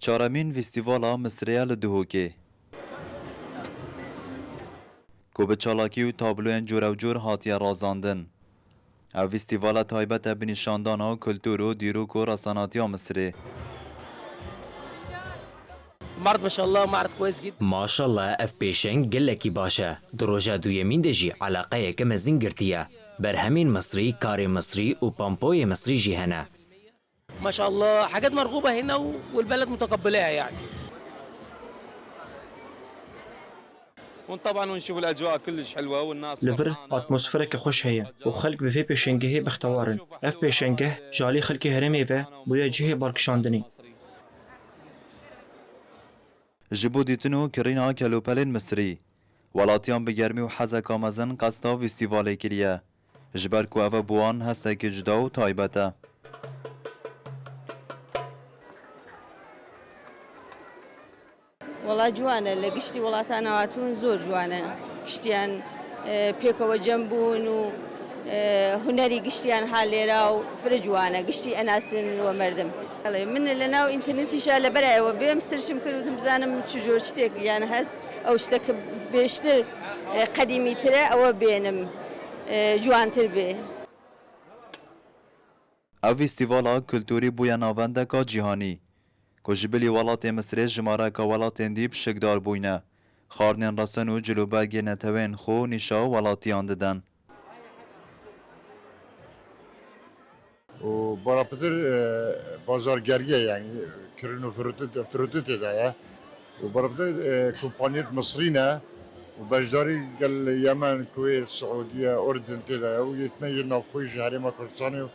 چارمین فستیوالا مصریه لدهوکه کو به چالاکی و تابلوین جور و جور هاتیه رازاندن. او فستیوالا تایبت بنیشاندان و کلتور و دیروک و رساناتی مصری. معرض ما شاء الله معرض كويس جدا. ما شاء الله اف بيشنج قلكي باشا دروجة دويمين دجي علاقة كما زنجرتيا برهمين مصري كاري مصري وبامبوي مصري جي هنا. ما شاء الله حاجات مرغوبة هنا والبلد متقبلاها يعني. طبعا ونشوف الاجواء كلش حلوه والناس لفر اتموسفيرك خوش هي وخلق بفي بيشنجه بختوارن اف بيشنجه جالي خلقي هرمي و بويا جهه باركشاندني جبو دیتنو کرینا کلوپلین مصری. ولاتیان بگرمی و حزا کامزن قصدا فستیوالی کریه. جبر کو او بوان هسته که جدا و تایبته. والله جوانه لقشتي ولاتانا واتون زور جوانه قشتيان بيكو جنبون و هنري قشتيان حاليرا وفرجوانه قشتي اناسن ومردم من لنا وانترنت شاله برا وبيم سرشم كرودم بزانم تشجور شتيك يعني هز او شتك بيشتر قديمي ترى او بينم جوان تربي او فستیوالا کلتوری بویا ناونده کا جهانی. کجبلی ولات مصر جماره که ولات دیب شکدار بوینه. خارنین رسن و جلوبرگ نتوین خو نشا ولاتیان ددن. و برابطر بازارگریه يعني كرنو فروتت ده و برابطر كومبانيات مصرينا وبجداري قال اليمن الكويت السعودية أردن كده ويتميز نافخوي جهري ما كردستاني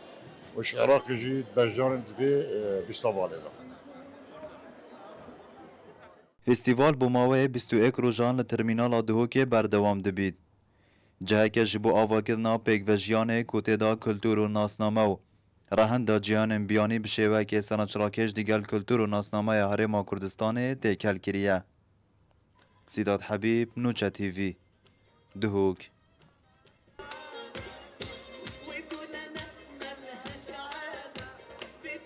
وش عراقي جيت بجدار في بيستوالي ده فستیوال بوماوه 21 روزان لترمینال دهوکه بردوام دبید. جهه که جبو آواکرنا پیک و جیانه کوته دا کلتور و ناسنامه و رهن دا جیان بیانی بشیوه که سنچراکش دیگل کلتور و ناسنامه هرما کردستان تیکل کریه. سیداد حبیب، نوچه تیوی، دهوک.